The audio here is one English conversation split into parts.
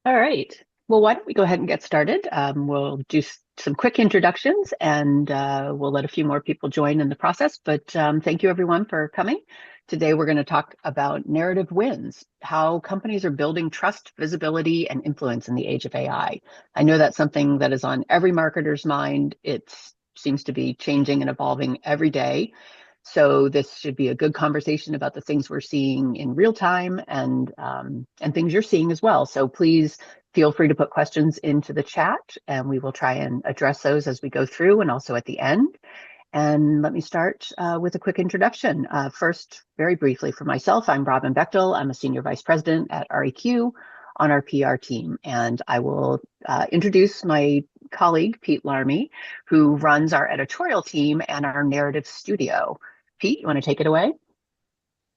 All right. Well, why don't we go ahead and get started? We'll do some quick introductions and we'll let a few more people join in the process. But thank you, everyone, for coming. Today, we're going to talk about narrative wins, how companies are building trust, visibility, and influence in the age of AI. I know that's something that is on every marketer's mind. It seems to be changing and evolving every day. So this should be a good conversation about the things we're seeing in real time and things you're seeing as well. So please feel free to put questions into the chat, and we will try and address those as we go through and also at the end. And let me start with a quick introduction. First, very briefly for myself, I'm Robin Bechtel. I'm a senior vice president at REQ on our PR team, and I will introduce my colleague Pete Larmy, who runs our editorial team and our narrative studio. Pete, you want to take it away?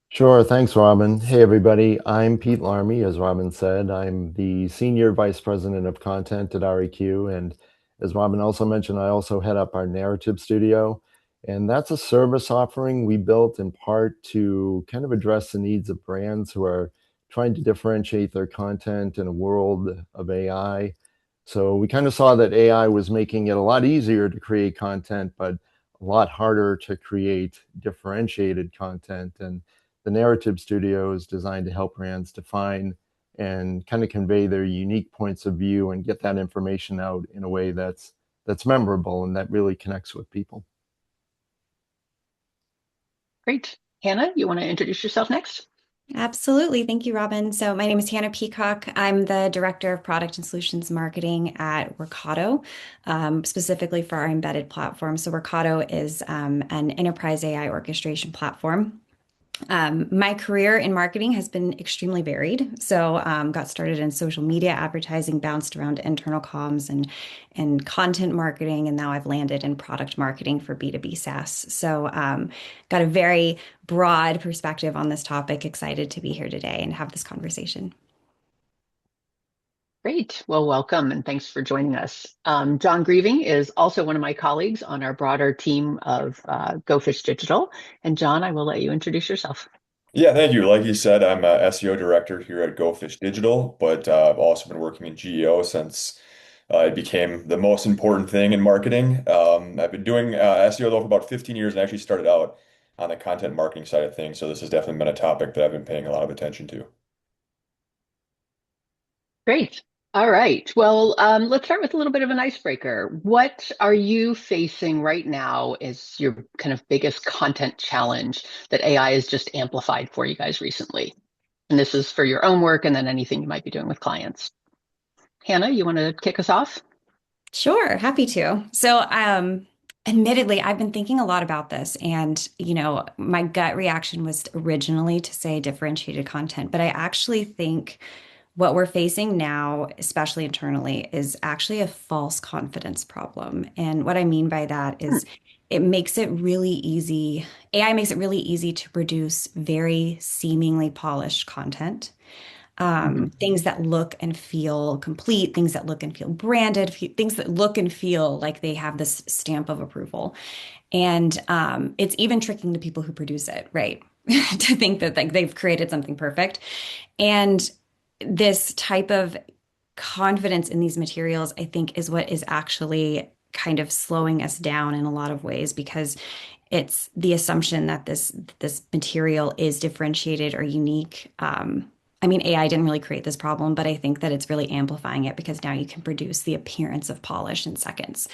Sure, thanks, Robin. Hey, everybody. I'm Pete Larmy, as Robin said. I'm the Senior Vice President of Content at REQ. And as Robin also mentioned, I also head up our narrative studio. And that's a service offering we built in part to kind of address the needs of brands who are trying to differentiate their content in a world of AI. So we kind of saw that AI was making it a lot easier to create content, but a lot harder to create differentiated content. And the narrative studio is designed to help brands define and kind of convey their unique points of view and get that information out in a way that's memorable and that really connects with people. Great. Hannah, you want to introduce yourself next? Absolutely. Thank you, Robin. So my name is Hannah Peacock. I'm the Director of Product and Solutions Marketing at Workato, specifically for our embedded platform. So Workato is an enterprise AI orchestration platform. My career in marketing has been extremely varied. So, got started in social media advertising, bounced around internal comms and content marketing, and now I've landed in product marketing for B2B SaaS. So, got a very broad perspective on this topic. Excited to be here today and have this conversation. Great. Well, welcome and thanks for joining us. John Grieving is also one of my colleagues on our broader team of Go Fish Digital. And John, I will let you introduce yourself. Yeah, thank you. Like you said, I'm a SEO director here at Go Fish Digital, but I've also been working in GEO since it became the most important thing in marketing. I've been doing SEO though for about 15 years and actually started out on the content marketing side of things. So this has definitely been a topic that I've been paying a lot of attention to. Great. All right. Well, let's start with a little bit of an icebreaker. What are you facing right now as your kind of biggest content challenge that AI has just amplified for you guys recently? And this is for your own work and then anything you might be doing with clients. Hannah, you want to kick us off? Sure, happy to. So, admittedly, I've been thinking a lot about this, and my gut reaction was originally to say differentiated content, but I actually think what we're facing now, especially internally, is actually a false confidence problem. And what I mean by that Hmm. is it makes it really easy, AI makes it really easy to produce very seemingly polished content, Mhm. things that look and feel complete, things that look and feel branded, things that look and feel like they have this stamp of approval. And it's even tricking the people who produce it, right? To think that like they've created something perfect. And this type of confidence in these materials, I think, is what is actually kind of slowing us down in a lot of ways because it's the assumption that this material is differentiated or unique. I mean, AI didn't really create this problem, but I think that it's really amplifying it because now you can produce the appearance of polish in seconds.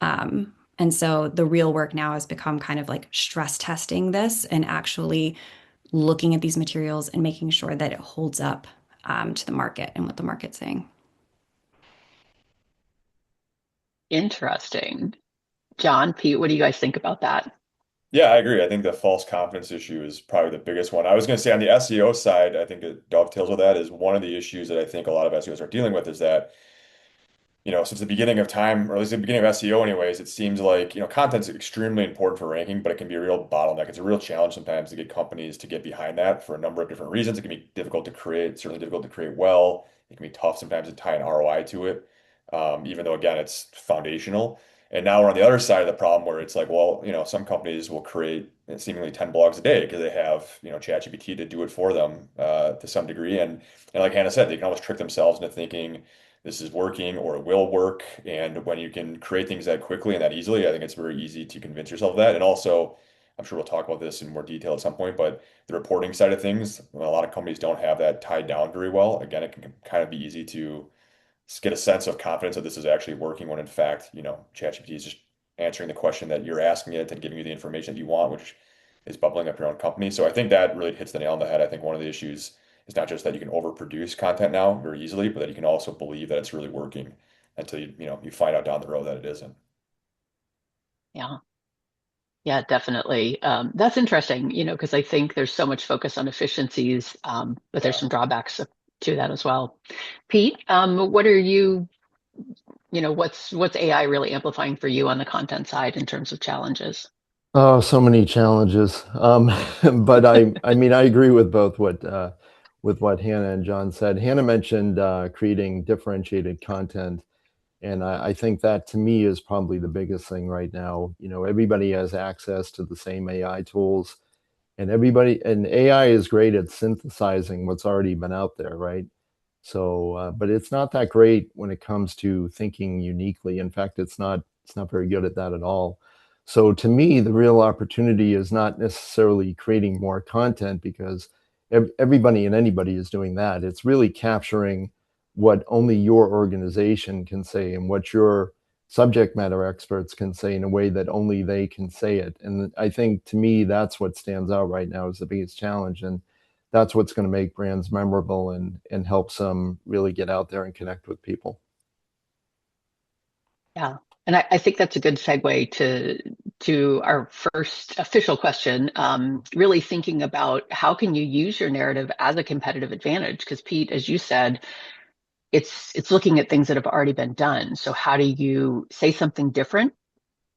And so the real work now has become kind of like stress testing this and actually looking at these materials and making sure that it holds up to the market and what the market's saying. Interesting. John, Pete, what do you guys think about that? Yeah, I agree. I think the false confidence issue is probably the biggest one. I was going to say on the SEO side, I think it dovetails with that is one of the issues that I think a lot of SEOs are dealing with is that since the beginning of time, or at least the beginning of SEO anyways, it seems like, content's extremely important for ranking, but it can be a real bottleneck. It's a real challenge sometimes to get companies to get behind that for a number of different reasons. It can be difficult to create, certainly difficult to create well. It can be tough sometimes to tie an ROI to it, even though, again, it's foundational. And now we're on the other side of the problem where it's like, well, some companies will create seemingly 10 blogs a day because they have, ChatGPT to do it for them to some degree. And like Hannah said, they can almost trick themselves into thinking this is working or it will work. And when you can create things that quickly and that easily, I think it's very easy to convince yourself of that. And also, I'm sure we'll talk about this in more detail at some point, but the reporting side of things, a lot of companies don't have that tied down very well. Again, it can kind of be easy to get a sense of confidence that this is actually working when in fact, ChatGPT is just answering the question that you're asking it and giving you the information that you want, which is bubbling up your own company. So I think that really hits the nail on the head. I think one of the issues is not just that you can overproduce content now very easily, but that you can also believe that it's really working until you find out down the road that it isn't. Yeah. Yeah, definitely. That's interesting, because I think there's so much focus on efficiencies, but there's Yeah. some drawbacks to that as well. Pete, what are what's AI really amplifying for you on the content side in terms of challenges? Oh, so many challenges. But I mean, I agree with what Hannah and John said. Hannah mentioned creating differentiated content, and I think that to me is probably the biggest thing right now. Everybody has access to the same AI tools, and AI is great at synthesizing what's already been out there, right? So, but it's not that great when it comes to thinking uniquely. In fact, it's not very good at that at all. So to me, the real opportunity is not necessarily creating more content because everybody and anybody is doing that. It's really capturing what only your organization can say and what your subject matter experts can say in a way that only they can say it. And I think to me, that's what stands out right now as the biggest challenge. And that's what's going to make brands memorable and helps them really get out there and connect with people. Yeah. And I think that's a good segue to our first official question. Really thinking about how can you use your narrative as a competitive advantage? Because Pete, as you said, it's looking at things that have already been done. So how do you say something different,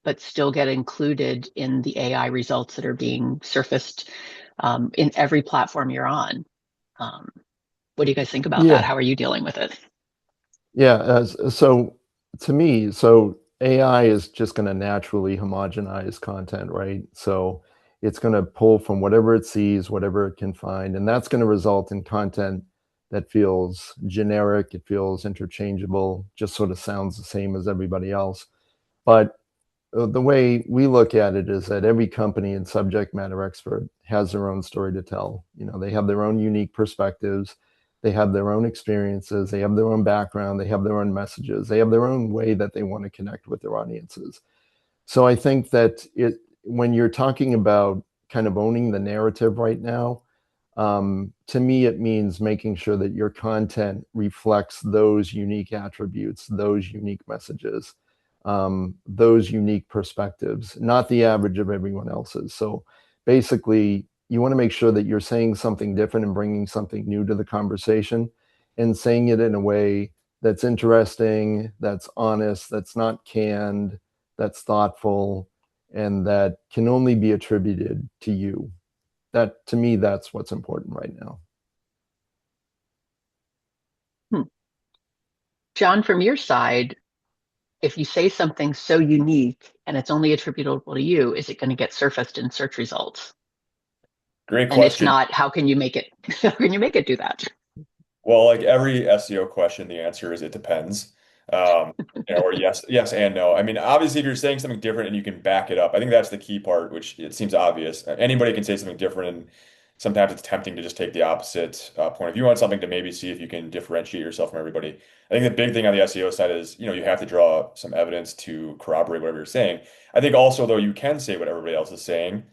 but still get included in the AI results that are being surfaced in every platform you're on? Um, what do you guys think about that? Yeah, How are you dealing with it? yeah. So to me, so AI is just going to naturally homogenize content, right? So it's going to pull from whatever it sees, whatever it can find, and that's going to result in content that feels generic, it feels interchangeable, just sort of sounds the same as everybody else. But the way we look at it is that every company and subject matter expert has their own story to tell. They have their own unique perspectives, they have their own experiences, they have their own background, they have their own messages, they have their own way that they want to connect with their audiences. So I think that when you're talking about kind of owning the narrative right now, to me, it means making sure that your content reflects those unique attributes, those unique messages, those unique perspectives, not the average of everyone else's. So basically, you want to make sure that you're saying something different and bringing something new to the conversation and saying it in a way that's interesting, that's honest, that's not canned, that's thoughtful, and that can only be attributed to you. That to me, that's what's important right now. Hmm. John, from your side, if you say something so unique and it's only attributable to you, is it going to get surfaced in search results? Great And if question. not, how can you make it how can you make it do that? Well, like every SEO question, the answer is it depends. Um, or yes and no. I mean, obviously, if you're saying something different and you can back it up, I think that's the key part, which it seems obvious. Anybody can say something different, and sometimes it's tempting to just take the opposite point of view on something to maybe see if you can differentiate yourself from everybody. I think the big thing on the SEO side is, you have to draw some evidence to corroborate whatever you're saying. I think also, though, you can say what everybody else is saying.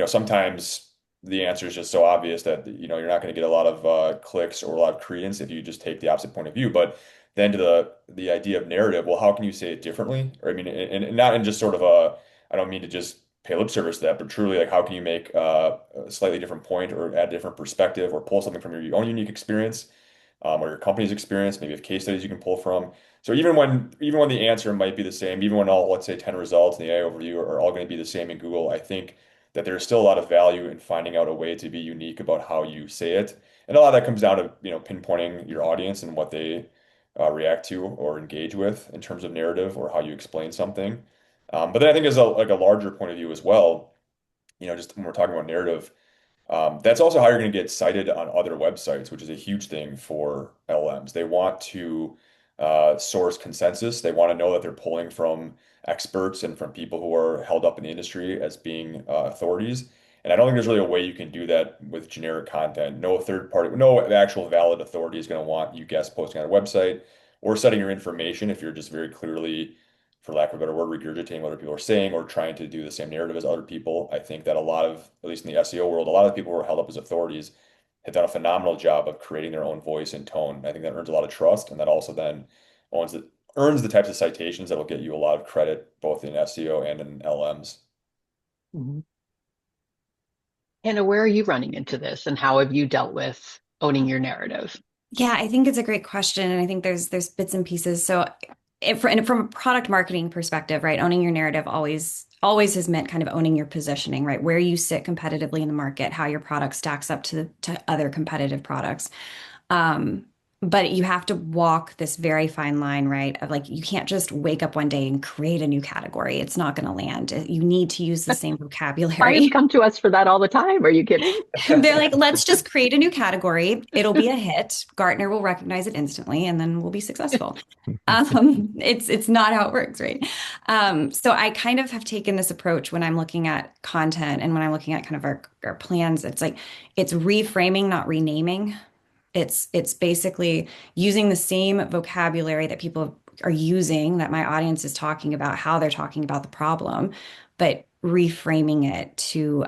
Sometimes the answer is just so obvious that you're not going to get a lot of clicks or a lot of credence if you just take the opposite point of view. But then to the idea of narrative, well, how can you say it differently? Or I mean, and not in just sort of I don't mean to just pay lip service to that, but truly like how can you make a slightly different point or add a different perspective or pull something from your own unique experience or your company's experience, maybe have case studies you can pull from. So even when the answer might be the same, even when all let's say 10 results in the AI overview are all going to be the same in Google, I think that there's still a lot of value in finding out a way to be unique about how you say it. And a lot of that comes down to, pinpointing your audience and what they react to or engage with in terms of narrative or how you explain something. But then I think as a like a larger point of view as well, just when we're talking about narrative, that's also how you're going to get cited on other websites, which is a huge thing for LLMs. They want to source consensus. They want to know that they're pulling from experts and from people who are held up in the industry as being authorities. And I don't think there's really a way you can do that with generic content. No third party, no actual valid authority is going to want you guest posting on a website or setting your information if you're just very clearly, for lack of a better word, regurgitating what other people are saying or trying to do the same narrative as other people. I think that a lot of, at least in the SEO world, a lot of people who are held up as authorities have done a phenomenal job of creating their own voice and tone. I think that earns a lot of trust, and that also then earns the types of citations that will get you a lot of credit both in SEO and in LMs. Mhm. Hannah, where are you running into this, and how have you dealt with owning your narrative? Yeah, I think it's a great question, and I think there's bits and pieces. So, and from a product marketing perspective, right, owning your narrative always has meant kind of owning your positioning, right, where you sit competitively in the market, how your product stacks up to other competitive products. Um, but you have to walk this very fine line, right? Of like, you can't just wake up one day and create a new category. It's not going to land. You need to use the same Clients vocabulary. come to us for that all the time. Are you kidding? They're like, let's just create a new category. It'll be a hit. Gartner will recognize it instantly, and then we'll be successful. It's not how it works, right? So I kind of have taken this approach when I'm looking at content and when I'm looking at kind of our plans. It's like it's reframing, not renaming. It's basically using the same vocabulary that people are using, that my audience is talking about, how they're talking about the problem, but reframing it to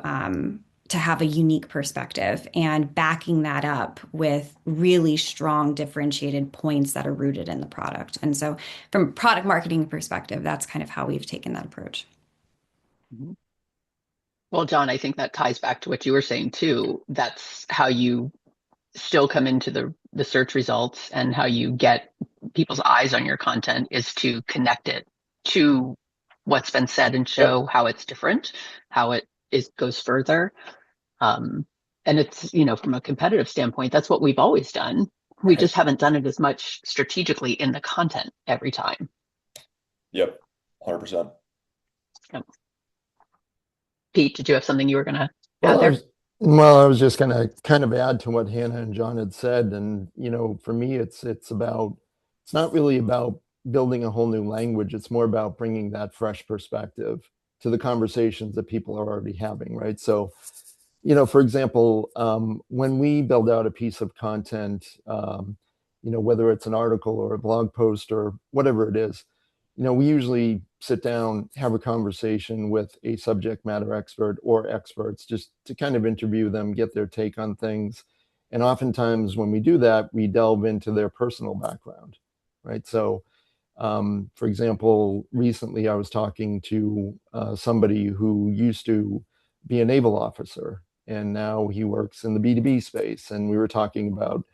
have a unique perspective and backing that up with really strong differentiated points that are rooted in the product. And so from a product marketing perspective, that's kind of how we've taken that approach. Mhm. Well, John, I think that ties back to what you were saying too. That's how you still come into the search results, and how you get people's eyes on your content is to connect it to what's been said and Yep. show how it's different, how it is goes further. Um, and it's, from a competitive standpoint, that's what we've always done. We Right. just haven't done it as much strategically in the content every time. Yep. 100%. Um, Pete, did you have something you were going to add Well, I there? was well, I was just going to kind of add to what Hannah and John had said, and for me, it's not really about building a whole new language. It's more about bringing that fresh perspective to the conversations that people are already having, right? So, for example, when we build out a piece of content, whether it's an article or a blog post or whatever it is, we usually sit down, have a conversation with a subject matter expert or experts just to kind of interview them, get their take on things. And oftentimes when we do that, we delve into their personal background, right? So, for example, recently I was talking to somebody who used to be a naval officer, and now he works in the B2B space. And we were talking about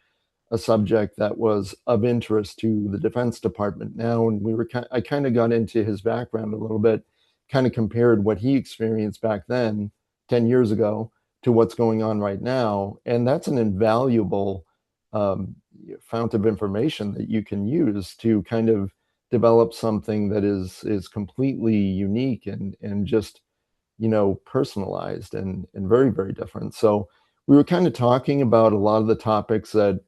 a subject that was of interest to the Defense Department now. And I kind of got into his background a little bit, kind of compared what he experienced back then, 10 years ago, to what's going on right now. And that's an invaluable um, fount of information that you can use to kind of develop something that is completely unique and just personalized and very, very different. So we were kind of talking about a lot of the topics that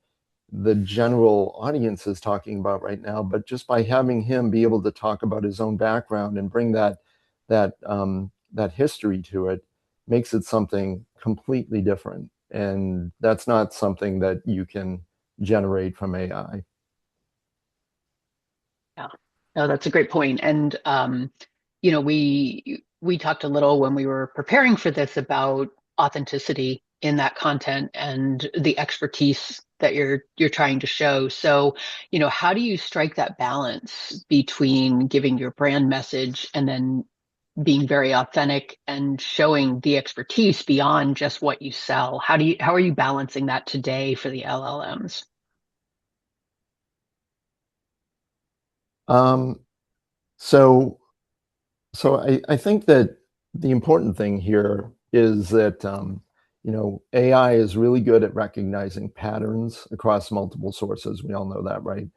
the general audience is talking about right now, but just by having him be able to talk about his own background and bring that history to it makes it something completely different. And that's not something that you can generate from AI. Yeah, no, that's a great point. And we talked a little when we were preparing for this about authenticity in that content and the expertise that you're trying to show. So, how do you strike that balance between giving your brand message and then being very authentic and showing the expertise beyond just what you sell? How are you balancing that today for the LLMs? Um, so I think that the important thing here is that AI is really good at recognizing patterns across multiple sources. We all know that, right?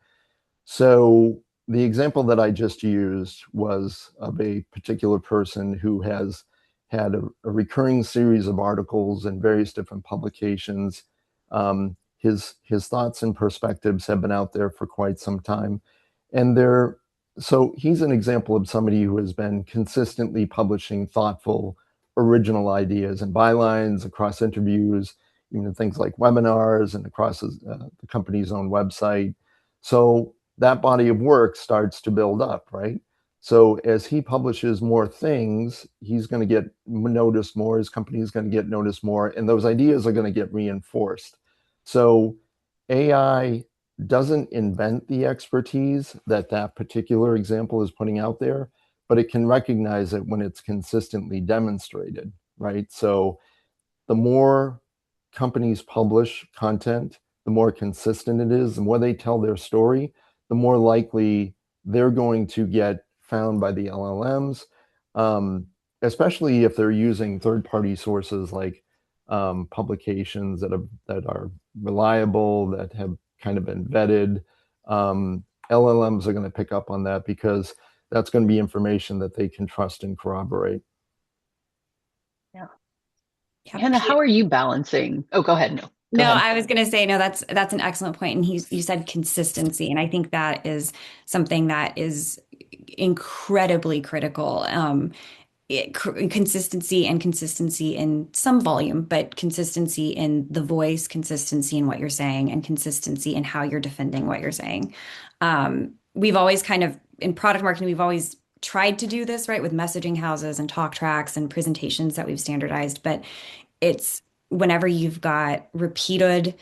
So the example that I just used was of a particular person who has had a recurring series of articles in various different publications. His thoughts and perspectives have been out there for quite some time, and they're so he's an example of somebody who has been consistently publishing thoughtful, original ideas and bylines across interviews, even things like webinars and across the company's own website. So that body of work starts to build up, right? So as he publishes more things, he's going to get noticed more. His company is going to get noticed more, and those ideas are going to get reinforced. So AI doesn't invent the expertise that that particular example is putting out there, but it can recognize it when it's consistently demonstrated, right? So the more companies publish content, the more consistent it is, the more they tell their story, the more likely they're going to get found by the LLMs, especially if they're using third-party sources like publications that are reliable, that have kind of been vetted. LLMs are going to pick up on that because that's going to be information that they can trust and corroborate. Yeah. Yeah, Hannah, how are you balancing? Oh, go ahead. No, go no, ahead. I was going to say, no, that's an excellent point. And you said consistency. And I think that is something that is incredibly critical. Consistency and consistency in some volume, but consistency in the voice, consistency in what you're saying, and consistency in how you're defending what you're saying. We've always kind of, in product marketing, we've always tried to do this, right, with messaging houses and talk tracks and presentations that we've standardized. But it's whenever you've got repeated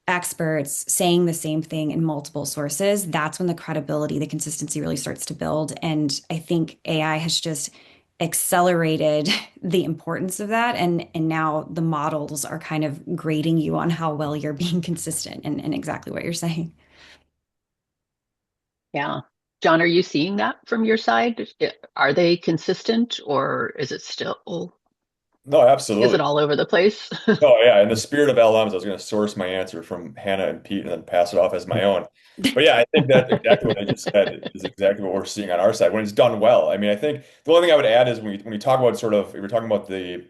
experts saying the same thing in multiple sources, that's when the credibility, the consistency really starts to build. And I think AI has just accelerated the importance of that. And now the models are kind of grading you on how well you're being consistent and exactly what you're saying. Yeah. John, are you seeing that from your side? Are they consistent or is it still, No, is absolutely. it all over the place? Oh yeah, in the spirit of LMs, I was going to source my answer from Hannah and Pete and then pass it off as my own. But yeah, I think that exactly what I just said is exactly what we're seeing on our side when it's done well. I mean, I think the only thing I would add is when we talk about sort of if we're talking about the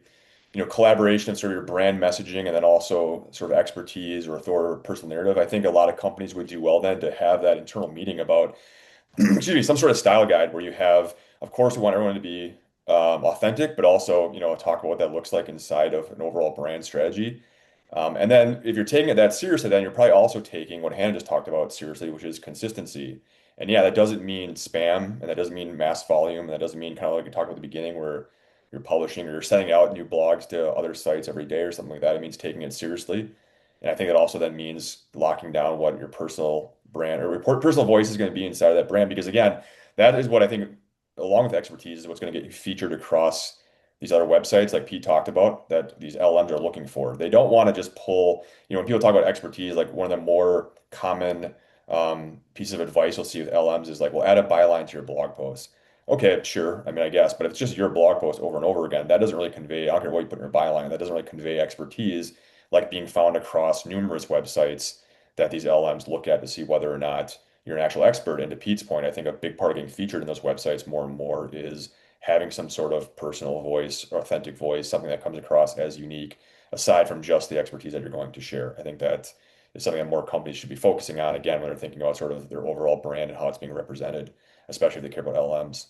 collaboration of sort of your brand messaging and then also sort of expertise or authority or personal narrative, I think a lot of companies would do well then to have that internal meeting about excuse me, some sort of style guide where you have, of course, we want everyone to be authentic, but also, talk about what that looks like inside of an overall brand strategy. And then if you're taking it that seriously, then you're probably also taking what Hannah just talked about seriously, which is consistency. And yeah, that doesn't mean spam, and that doesn't mean mass volume, and that doesn't mean kind of like we talked about at the beginning where you're publishing or you're sending out new blogs to other sites every day or something like that. It means taking it seriously. And I think that also then means locking down what your personal brand or report personal voice is going to be inside of that brand. Because again, that is what I think, along with expertise, is what's going to get you featured across these other websites like Pete talked about that these LMs are looking for. They don't want to just pull, when people talk about expertise, like one of the more common pieces of advice you'll see with LMs is like, well, add a byline to your blog post. Okay, sure. I mean, I guess, but if it's just your blog post over and over again, that doesn't really convey, I don't care what you put in your byline, that doesn't really convey expertise like being found across numerous websites that these LMs look at to see whether or not you're an actual expert. And to Pete's point, I think a big part of getting featured in those websites more and more is having some sort of personal voice, authentic voice, something that comes across as unique, aside from just the expertise that you're going to share. I think that is something that more companies should be focusing on, again, when they're thinking about sort of their overall brand and how it's being represented, especially if they care about LMs.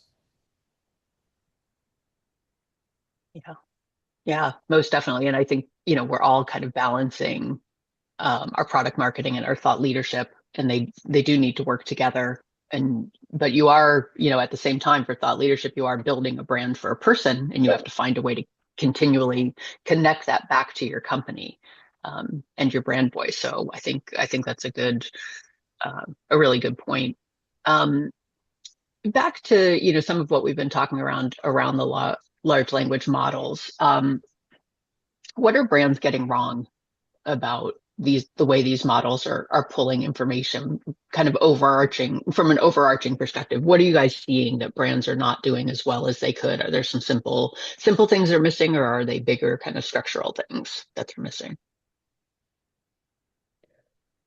Yeah. Yeah, most definitely. And I think, we're all kind of balancing our product marketing and our thought leadership, and they do need to work together. And but you are, at the same time for thought leadership, you are building a brand for a person, and you have Yep. to find a way to continually connect that back to your company and your brand voice. So I think that's a really good point. Um, Back to some of what we've been talking around the large language models. What are brands getting wrong about the way these models are pulling information, kind of overarching from an overarching perspective? What are you guys seeing that brands are not doing as well as they could? Are there some simple things they're missing, or are they bigger kind of structural things that they're missing?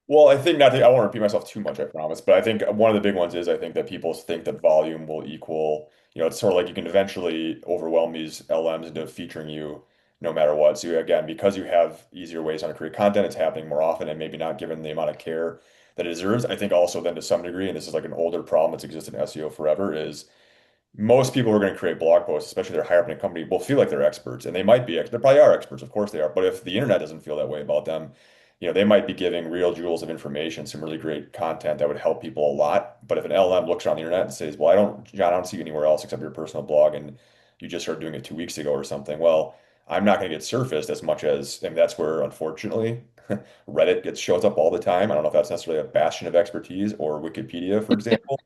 Well, I think not to, I won't repeat myself too much, I promise, but I think one of the big ones is I think that people think that volume will equal, it's sort of like you can eventually overwhelm these LMs into featuring you no matter what. So again, because you have easier ways on to create content, it's happening more often and maybe not given the amount of care that it deserves. I think also then to some degree, and this is like an older problem that's existed in SEO forever, is most people who are going to create blog posts, especially they're higher up in a company, will feel like they're experts, and they might be. They probably are experts, of course they are. But if the internet doesn't feel that way about them, they might be giving real jewels of information, some really great content that would help people a lot. But if an LM looks around the internet and says, "Well, John, I don't see you anywhere else except your personal blog, and you just started doing it 2 weeks ago or something," well, I'm not going to get surfaced as much as, and that's where, unfortunately, Reddit shows up all the time. I don't know if that's necessarily a bastion of expertise or Wikipedia, for example.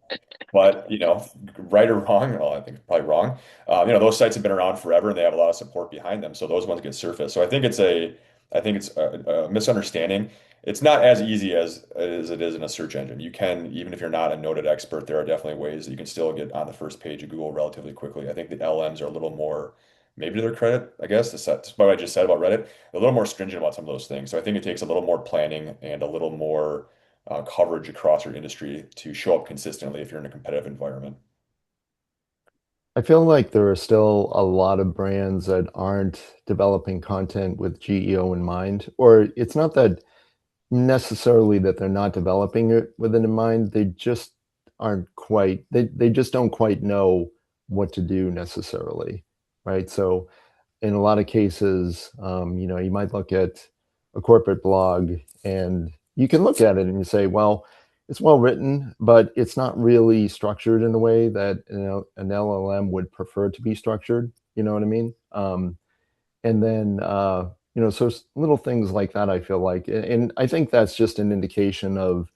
But, right or wrong, well, I think probably wrong. Those sites have been around forever and they have a lot of support behind them. So those ones get surfaced. So I think it's a misunderstanding. It's not as easy as it is in a search engine. You can, even if you're not a noted expert, there are definitely ways that you can still get on the first page of Google relatively quickly. I think the LMs are a little more, maybe to their credit, I guess, that's what I just said about Reddit, a little more stringent about some of those things. So I think it takes a little more planning and a little more coverage across your industry to show up consistently if you're in a competitive environment. I feel like there are still a lot of brands that aren't developing content with GEO in mind, or it's not that necessarily that they're not developing it with it in mind. They just aren't quite, they just don't quite know what to do necessarily, right? So in a lot of cases, you might look at a corporate blog and you can look at it and you say, well, it's well written, but it's not really structured in a way that an LLM would prefer to be structured. You know what I mean? And then, so little things like that, I feel like, and I think that's just an indication of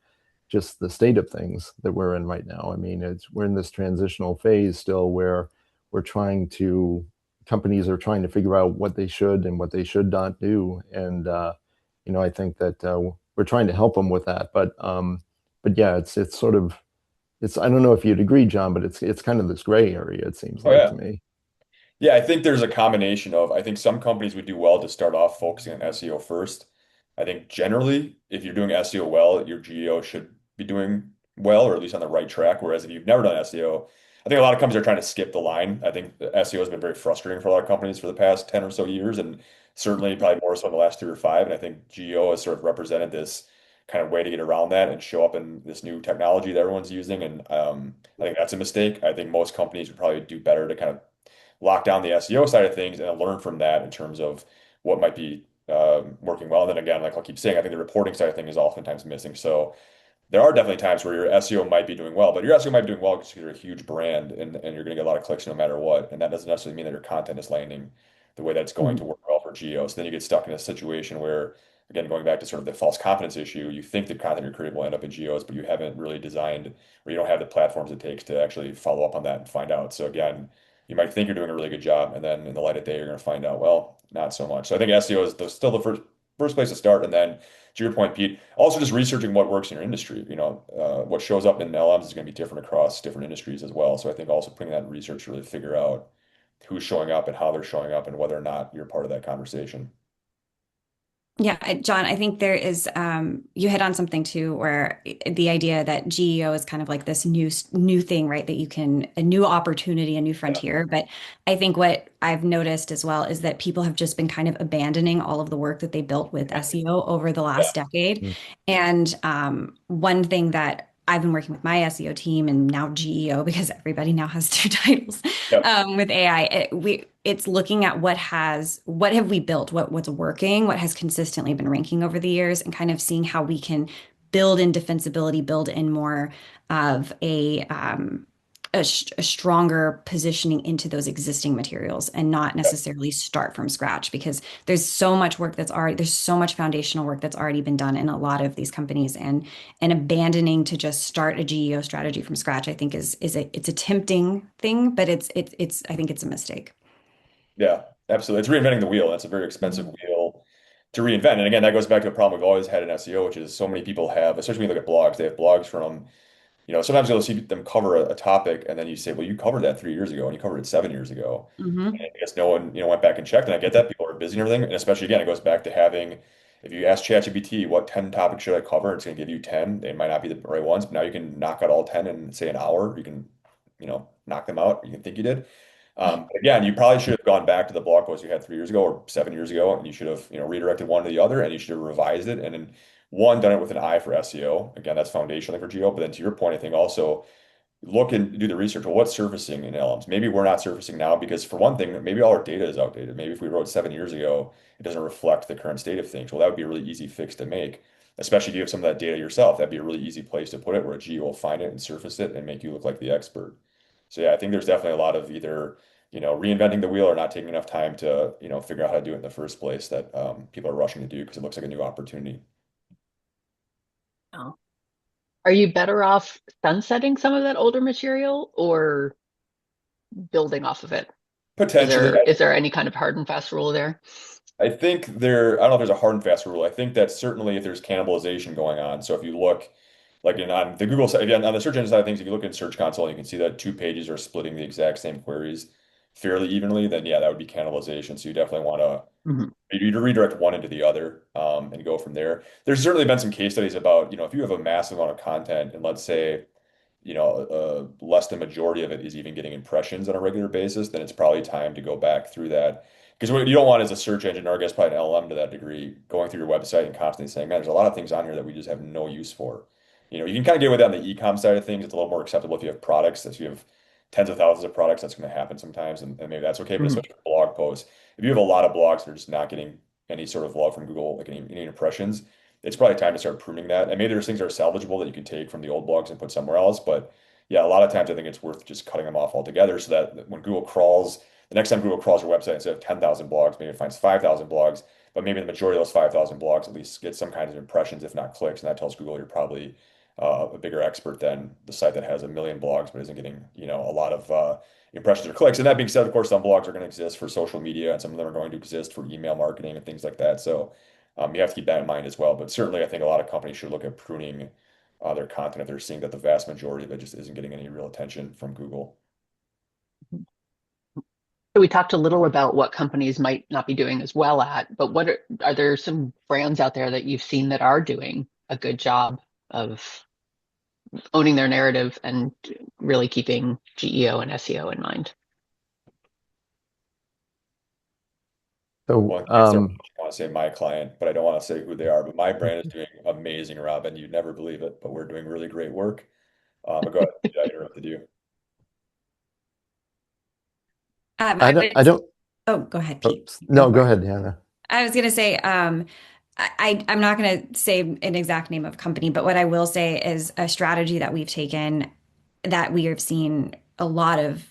just the state of things that we're in right now. I mean, we're in this transitional phase still where we're trying to companies are trying to figure out what they should and what they should not do, and I think that we're trying to help them with that. But yeah, it's sort of it's I don't know if you'd agree, John, but it's kind of this gray area. It seems Oh like to yeah. me. Yeah, I think there's a combination of, I think some companies would do well to start off focusing on SEO first. I think generally, if you're doing SEO well, your GEO should be doing well, or at least on the right track. Whereas if you've never done SEO, I think a lot of companies are trying to skip the line. I think the SEO has been very frustrating for a lot of companies for the past 10 or so years, and certainly probably more so in the last 3 or 5. And I think GEO has sort of represented this kind of way to get around that and show up in this new technology that everyone's using. And I think that's a mistake. I think most companies would probably do better to kind of lock down the SEO side of things and then learn from that in terms of what might be working well. And then again, like I'll keep saying, I think the reporting side of things is oftentimes missing. So there are definitely times where your SEO might be doing well, but your SEO might be doing well because you're a huge brand and you're going to get a lot of clicks no matter what. And that doesn't necessarily mean that your content is landing the way that it's going to Mhm. work well for geo. So then you get stuck in a situation where, again, going back to sort of the false confidence issue, you think the content you're creating will end up in geos, but you haven't really designed or you don't have the platforms it takes to actually follow up on that and find out. So again, you might think you're doing a really good job, and then in the light of day, you're going to find out, well, not so much. So I think SEO is still the first place to start, and then to your point, Pete, also just researching what works in your industry. What shows up in LMs is going to be different across different industries as well. So I think also putting that in research to really figure out who's showing up and how they're showing up and whether or not you're part of that conversation. Yeah, John, I think there is you hit on something too, where the idea that GEO is kind of like this new thing, right? That you can a new opportunity, a new Yeah. frontier. But I think what I've noticed as well is that people have just been kind of abandoning all of the work that they built with SEO over the Yeah. last decade. Mm. And one thing that I've been working with my SEO team and now GEO because everybody now has two titles Yep. with AI. It's looking at what have we built, what's working, what has consistently been ranking over the years, and kind of seeing how we can build in defensibility, build in more of a stronger positioning into those existing materials and not necessarily start from scratch because there's so much foundational work that's already been done in a lot of these companies and abandoning to just start a GEO strategy from scratch I think it's a tempting thing but it's I think it's a mistake. Yeah, absolutely. It's reinventing the wheel. That's a very expensive Mhm. wheel to reinvent. And again, that goes back to a problem we've always had in SEO, which is so many people have, especially when you look at blogs, they have blogs from, sometimes you'll see them cover a topic and then you say, well, you covered that 3 years ago and you covered it 7 years ago. Mhm. I guess no one, went back and checked. And I get that people are busy and everything. And especially again, it goes back to having If you ask ChatGPT what 10 topics should I cover, it's going to give you 10. They might not be the right ones, but now you can knock out all 10 in say an hour. You can, knock them out. You can think you did. Again, you probably should have gone back to the blog post you had 3 years ago or 7 years ago, and you should have, redirected one to the other, and you should have revised it. And then one, done it with an eye for SEO. Again, that's foundational for geo. But then to your point, I think also look and do the research. Well, what's surfacing in LMs? Maybe we're not surfacing now because for one thing, maybe all our data is outdated. Maybe if we wrote 7 years ago, it doesn't reflect the current state of things. Well, that would be a really easy fix to make, especially if you have some of that data yourself. That'd be a really easy place to put it where a geo will find it and surface it and make you look like the expert. So yeah, I think there's definitely a lot of either, reinventing the wheel or not taking enough time to, figure out how to do it in the first place that people are rushing to do because it looks like a new opportunity. Oh. Are you better off sunsetting some of that older material or building off of it? Is Potentially, there any kind of hard and fast rule there? I think I don't know if there's a hard and fast rule. I think that certainly if there's cannibalization going on. So if you look like on the Google side, again, on the search engine side of things, if you look in Search Console, you can see that two pages are splitting the exact same queries fairly evenly, then yeah, that would be cannibalization. So you definitely want to Mhm. you redirect one into the other and go from there. There's certainly been some case studies about, if you have a massive amount of content and let's say less than majority of it is even getting impressions on a regular basis, then it's probably time to go back through that. Because what you don't want is a search engine, or I guess probably an LLM to that degree, going through your website and constantly saying, man, there's a lot of things on here that we just have no use for. You can kind of get with that on the e-com side of things. It's a little more acceptable if you have products. If you have tens of thousands of products, that's going to happen sometimes, and maybe that's okay. But Mhm. especially for blog posts, if you have a lot of blogs that are just not getting any sort of love from Google, like any impressions, it's probably time to start pruning that. And maybe there's things that are salvageable that you can take from the old blogs and put somewhere else. But yeah, a lot of times I think it's worth just cutting them off altogether so that when Google crawls, the next time Google crawls your website, instead of 10,000 blogs, maybe it finds 5,000 blogs, but maybe the majority of those 5,000 blogs at least get some kind of impressions, if not clicks. And that tells Google you're probably a bigger expert than the site that has a million blogs but isn't getting, a lot of impressions or clicks. And that being said, of course, some blogs are going to exist for social media and some of them are going to exist for email marketing and things like that. So you have to keep that in mind as well. But certainly, I think a lot of companies should look at pruning their content if they're seeing that the vast majority of it just isn't getting any real attention from Google. So we talked a little about what companies might not be doing as well at, but are there some brands out there that you've seen that are doing a good job of owning their narrative and really keeping GEO and SEO in mind? So, Well, in case I want to say my client, but I don't want to say who they are. But my brand is doing amazing, Robin. You'd never believe it, but we're doing really great work. But go ahead, I interrupted you. I I don't, I would, don't, oh, go ahead, Pete. oops. Go No, for go it. ahead, Hannah. I was going to say, I'm not going to say an exact name of company, but what I will say is a strategy that we've taken that we have seen a lot of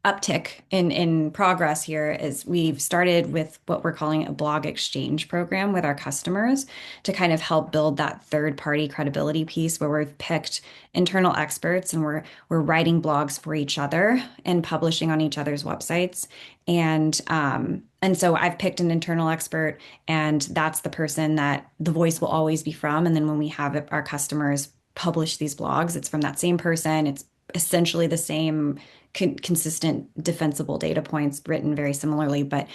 uptick in progress here is we've started with what we're calling a blog exchange program with our customers to kind of help build that third party credibility piece where we've picked internal experts and we're writing blogs for each other and publishing on each other's websites and so I've picked an internal expert and that's the person that the voice will always be from. And then when we have our customers publish these blogs, it's from that same person. It's essentially the same consistent defensible data points written very similarly, but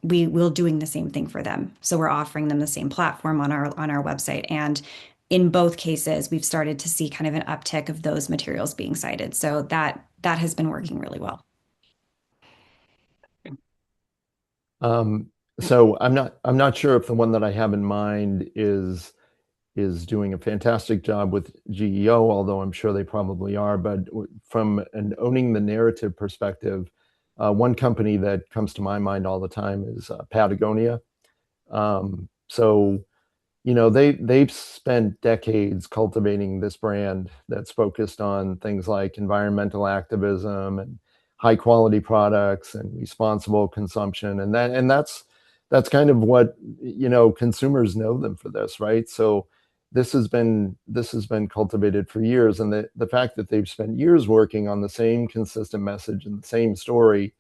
we will doing the same thing for them. So we're offering them the same platform on our website. And in both cases, we've started to see kind of an uptick of those materials being cited. So that has been working really well. Um, so I'm not sure if the one that I have in mind is doing a fantastic job with GEO, although I'm sure they probably are. But from an owning the narrative perspective, one company that comes to my mind all the time is Patagonia. So they've spent decades cultivating this brand that's focused on things like environmental activism and high quality products and responsible consumption, and that's kind of what consumers know them for this, right? So this has been cultivated for years, and the fact that they've spent years working on the same consistent message and the same story,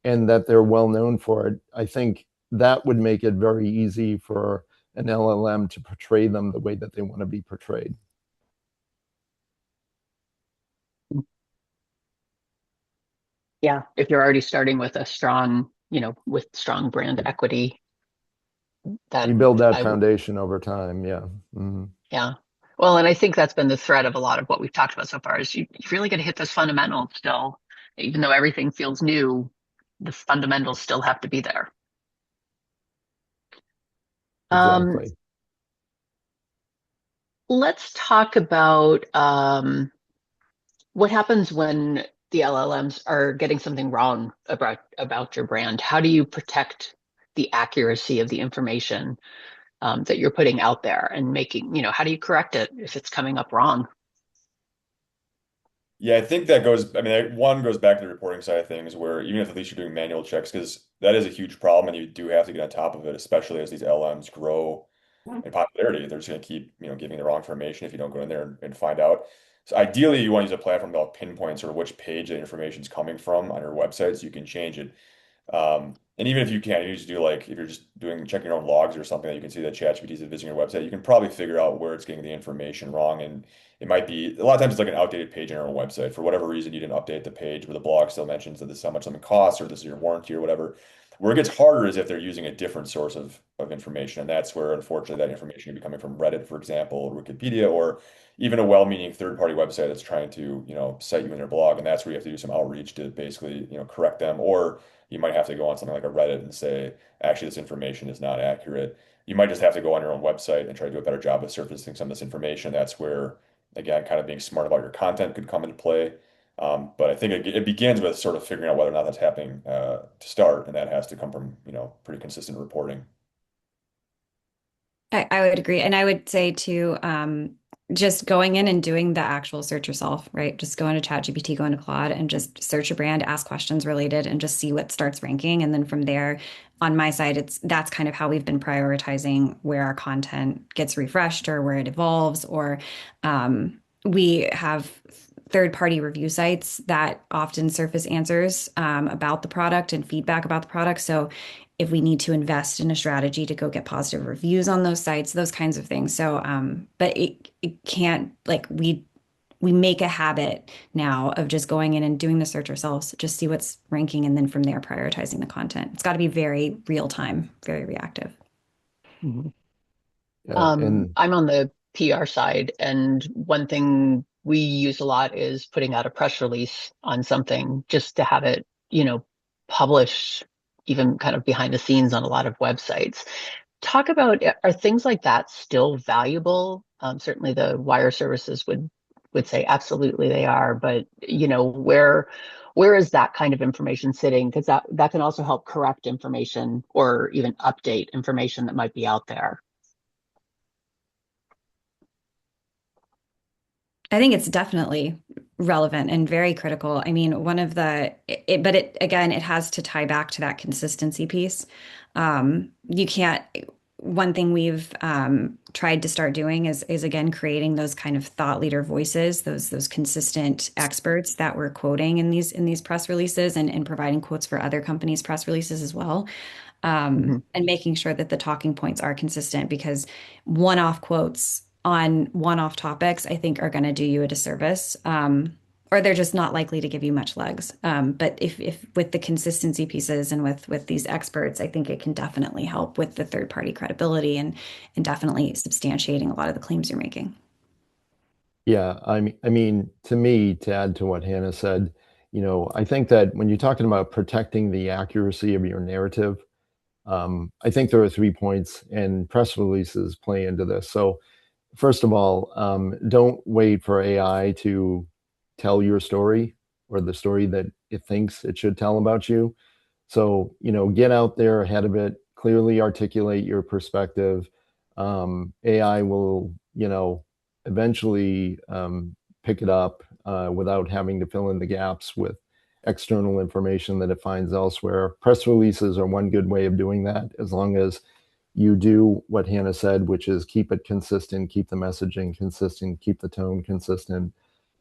and that they're well known for it, I think that would make it very easy for an LLM to portray them the way that they want to be portrayed. Yeah, if you're already starting with a strong, with strong brand equity, that You build that I foundation over time. Yeah. Mhm. Yeah. Well, and I think that's been the thread of a lot of what we've talked about so far is you really got to hit those fundamentals still. Even though everything feels new, the fundamentals still have to be there. Um, Exactly. let's talk about what happens when the LLMs are getting something wrong about your brand. How do you protect the accuracy of the information that you're putting out there and making, how do you correct it if it's coming up wrong? Yeah, I think that goes, I mean, one goes back to the reporting side of things where even if at least you're doing manual checks, because that is a huge problem and you do have to get on top of it, especially as these LMs grow in popularity. They're just going to keep, giving the wrong information if you don't go in there and find out. So ideally, you want to use a platform that'll pinpoint sort of which page that information is coming from on your website so you can change it. And even if you can't, you just do like if you're just doing checking your own logs or something that you can see that ChatGPT is visiting your website, you can probably figure out where it's getting the information wrong. And it might be a lot of times it's like an outdated page on your own website. For whatever reason, you didn't update the page where the blog still mentions that this is how much something costs or this is your warranty or whatever. Where it gets harder is if they're using a different source of information. And that's where unfortunately that information could be coming from Reddit, for example, or Wikipedia, or even a well-meaning third-party website that's trying to, cite you in their blog. And that's where you have to do some outreach to basically, correct them. Or you might have to go on something like a Reddit and say, actually, this information is not accurate. You might just have to go on your own website and try to do a better job of surfacing some of this information. That's where, again, kind of being smart about your content could come into play. But I think it begins with sort of figuring out whether or not that's happening to start, and that has to come from, pretty consistent reporting. I would agree. And I would say too, just going in and doing the actual search yourself, right? Just go into ChatGPT, go into Claude and just search a brand, ask questions related and just see what starts ranking. And then from there, on my side, that's kind of how we've been prioritizing where our content gets refreshed or where it evolves, or we have third-party review sites that often surface answers about the product and feedback about the product. So if we need to invest in a strategy to go get positive reviews on those sites, those kinds of things. So, but it can't like we make a habit now of just going in and doing the search ourselves, just see what's ranking, and then from there prioritizing the content. It's got to be very real time, very reactive. Mhm. Yeah. And I'm on the PR side, and one thing we use a lot is putting out a press release on something just to have it, published even kind of behind the scenes on a lot of websites. Talk about, are things like that still valuable? Certainly the wire services would say absolutely they are, but where is that kind of information sitting? Because that can also help correct information or even update information that might be out there. I think it's definitely relevant and very critical. I mean, but it again, it has to tie back to that consistency piece. You can't, one thing we've tried to start doing is again creating those kind of thought leader voices, those consistent experts that we're quoting in these press releases and providing quotes for other companies' press releases as well. Mhm. And making sure that the talking points are consistent because one-off quotes on one-off topics, I think, are going to do you a disservice. Or they're just not likely to give you much legs. But if with the consistency pieces and with these experts, I think it can definitely help with the third party credibility and definitely substantiating a lot of the claims you're making. yeah, I mean, to me, to add to what Hannah said, I think that when you're talking about protecting the accuracy of your narrative, I think there are 3 points, and press releases play into this. So, first of all, don't wait for AI to tell your story or the story that it thinks it should tell about you. So, get out there ahead of it, clearly articulate your perspective. AI will, eventually pick it up without having to fill in the gaps with external information that it finds elsewhere. Press releases are one good way of doing that, as long as you do what Hannah said, which is keep it consistent, keep the messaging consistent, keep the tone consistent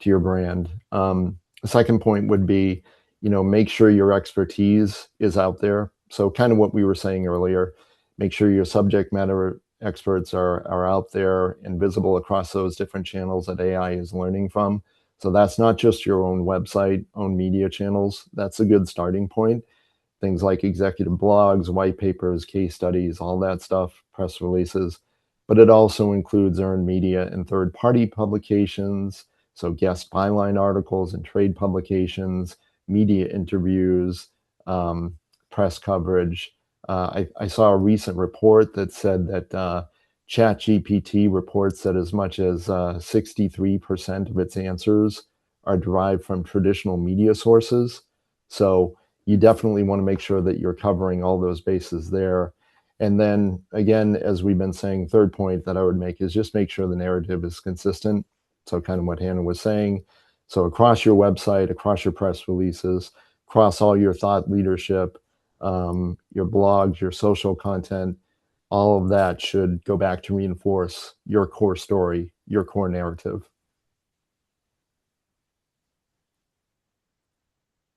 to your brand. The second point would be, make sure your expertise is out there. So kind of what we were saying earlier, make sure your subject matter experts are out there and visible across those different channels that AI is learning from. So that's not just your own website, own media channels. That's a good starting point. things like executive blogs, white papers, case studies, all that stuff, press releases. But it also includes earned media and third-party publications, so guest byline articles and trade publications, media interviews, press coverage. I saw a recent report that said that ChatGPT reports that as much as 63% of its answers are derived from traditional media sources. So you definitely want to make sure that you're covering all those bases there. And then again, as we've been saying, third point that I would make is just make sure the narrative is consistent. So kind of what Hannah was saying. So across your website, across your press releases, across all your thought leadership, your blogs, your social content, all of that should go back to reinforce your core story, your core narrative.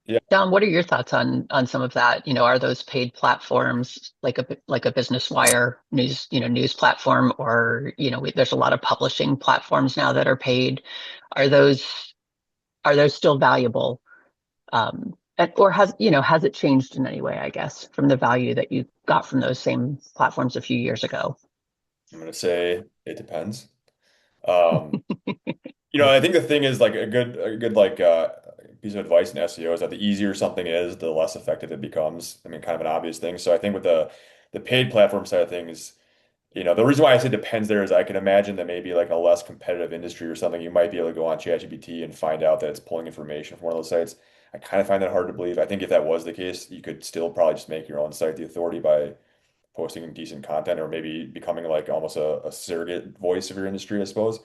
Yeah, Don, what are your thoughts on some of that? Are those paid platforms like a Business Wire news platform, or there's a lot of publishing platforms now that are paid. Are those still valuable? Or has it changed in any way, I guess, from the value that you got from those same platforms a few years ago? I'm gonna say it depends. Um, I think the thing is like a good like piece of advice in SEO is that the easier something is, the less effective it becomes. I mean, kind of an obvious thing. So I think with the paid platform side of things, the reason why I say depends there is I can imagine that maybe like a less competitive industry or something, you might be able to go on ChatGPT and find out that it's pulling information from one of those sites. I kind of find that hard to believe. I think if that was the case, you could still probably just make your own site the authority by posting decent content or maybe becoming like almost a surrogate voice of your industry, I suppose.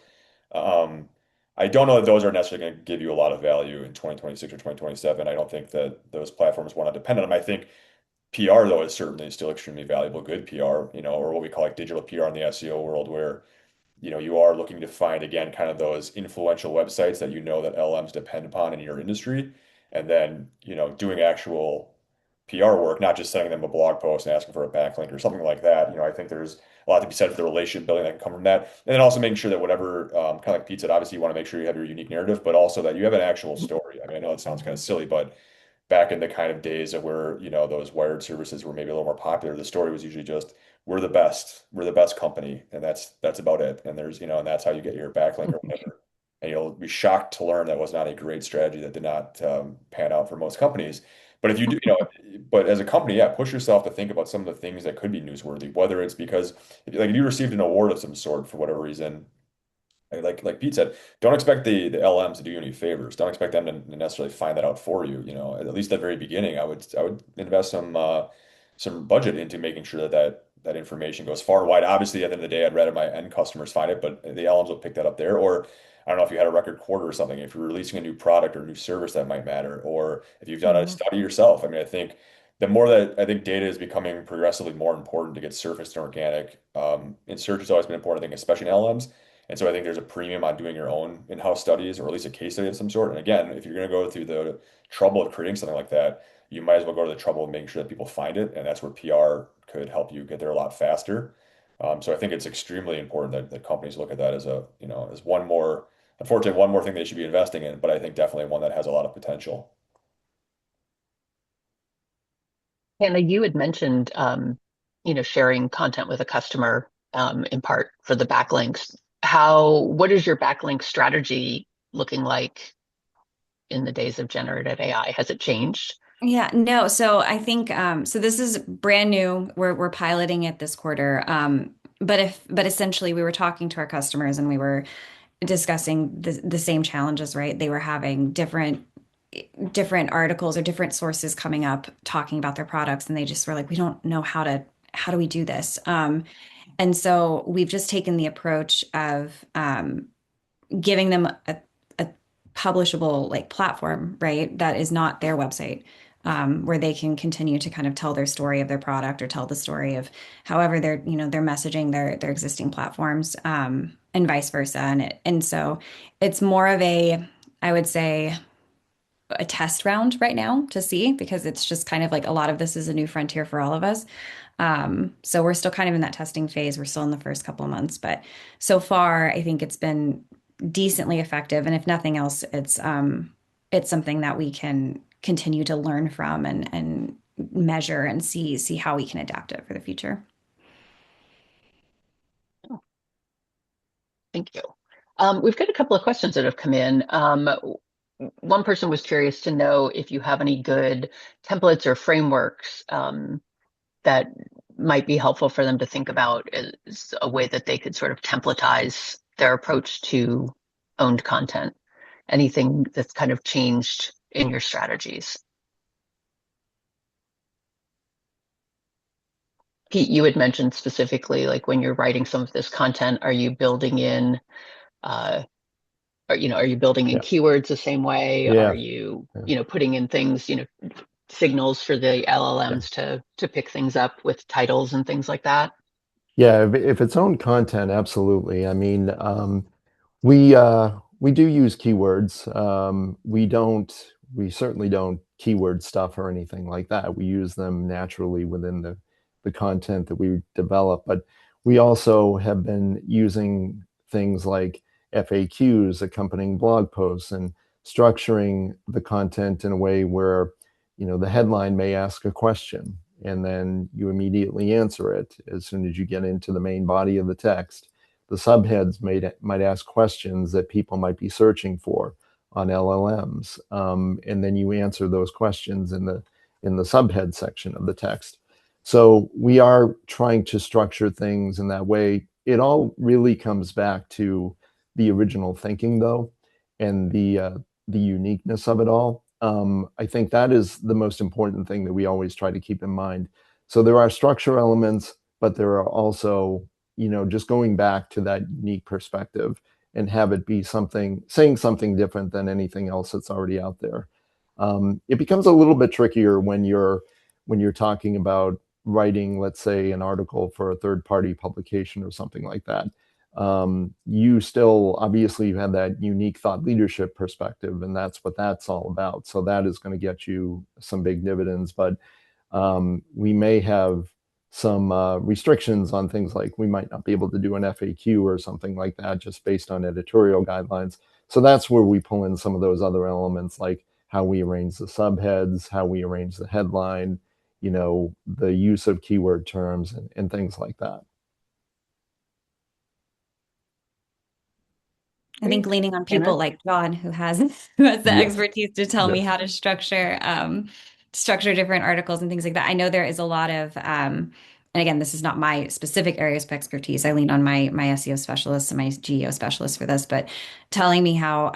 Um, I don't know that those are necessarily going to give you a lot of value in 2026 or 2027. I don't think that those platforms want to depend on them. I think PR though is certainly still extremely valuable, good PR, or what we call like digital PR in the SEO world, where you are looking to find again kind of those influential websites that that LMs depend upon in your industry, and then doing actual PR work, not just sending them a blog post and asking for a backlink or something like that. I think there's a lot to be said for the relationship building that can come from that, and then also making sure that whatever kind of like Pete said, obviously you want to make sure you have your unique narrative, but also that you have an actual story. I mean, I know it sounds kind of silly, but back in the kind of days of where, those wired services were maybe a little more popular, the story was usually just, we're the best company, and that's about it. And and that's how you get your backlink or whatever. And you'll be shocked to learn that was not a great strategy that did not pan out for most companies. But if you do, but as a company, yeah, push yourself to think about some of the things that could be newsworthy, whether it's because if you received an award of some sort for whatever reason, like Pete said, don't expect the LMs to do you any favors. Don't expect them to necessarily find that out for you. At least at the very beginning, I would invest some budget into making sure that information goes far and wide. Obviously, at the end of the day, I'd rather my end customers find it, but the LMs will pick that up there. Or I don't know if you had a record quarter or something. If you're releasing a new product or new service, that might matter. Or if you've done a Mhm. study yourself. I mean, I think the more that I think data is becoming progressively more important to get surfaced and organic. And search has always been important, I think, especially in LMs. And so I think there's a premium on doing your own in-house studies or at least a case study of some sort. And again, if you're going to go through the trouble of creating something like that, you might as well go to the trouble of making sure that people find it. And that's where PR could help you get there a lot faster. So I think it's extremely important that companies look at that as as one more, unfortunately, one more thing they should be investing in, but I think definitely one that has a lot of potential. Hannah, you had mentioned, sharing content with a customer, in part for the backlinks. What is your backlink strategy looking like in the days of generative AI? Has it changed? Yeah, no. So I think so this is brand new. We're piloting it this quarter. But essentially we were talking to our customers and we were discussing the same challenges, right? They were having different articles or different sources coming up talking about their products, and they just were like, we don't know how do we do this? And so we've just taken the approach of giving them a publishable like platform, right? That is not their website, where they can continue to kind of tell their story of their product or tell the story of however they're messaging their existing platforms, and vice versa. And so it's more of I would say a test round right now to see, because it's just kind of like a lot of this is a new frontier for all of us. So we're still kind of in that testing phase. We're still in the first couple of months, but so far I think it's been decently effective. And if nothing else, it's something that we can continue to learn from and measure and see how we can adapt it for the future. Thank you. We've got a couple of questions that have come in. One person was curious to know if you have any good templates or frameworks that might be helpful for them to think about as a way that they could sort of templatize their approach to owned content. Anything that's kind of changed in your strategies. Pete, you had mentioned specifically, like when you're writing some of this content, are you building in uh, are you building in Yeah. keywords the same way? Are Yeah. you, Yeah. putting in things, signals for the Yeah. LLMs to pick things up with titles and things like that? Yeah, if it's own content, absolutely. I mean, we do use keywords. We certainly don't keyword stuff or anything like that. We use them naturally within the content that we develop. But we also have been using things like FAQs, accompanying blog posts, and structuring the content in a way where, the headline may ask a question, and then you immediately answer it as soon as you get into the main body of the text. The subheads might ask questions that people might be searching for on LLMs, and then you answer those questions in the subhead section of the text. So we are trying to structure things in that way. It all really comes back to the original thinking, though, and the uniqueness of it all. I think that is the most important thing that we always try to keep in mind. So there are structure elements, but there are also, just going back to that unique perspective and have it be saying something different than anything else that's already out there. It becomes a little bit trickier when you're talking about writing, let's say, an article for a third party publication or something like that. You still obviously you have that unique thought leadership perspective, and that's what that's all about. So that is going to get you some big dividends, but we may have some restrictions on things, like we might not be able to do an FAQ or something like that just based on editorial guidelines. So that's where we pull in some of those other elements, like how we arrange the subheads, how we arrange the headline, the use of keyword terms and things like that. I think Great. leaning on Anna? people like John, who has the Yes. expertise to tell me Yes. how to structure different articles and things like that. I know there is a lot of, and again, this is not my specific areas of expertise. I lean on my SEO specialists and my GEO specialists for this, but telling me how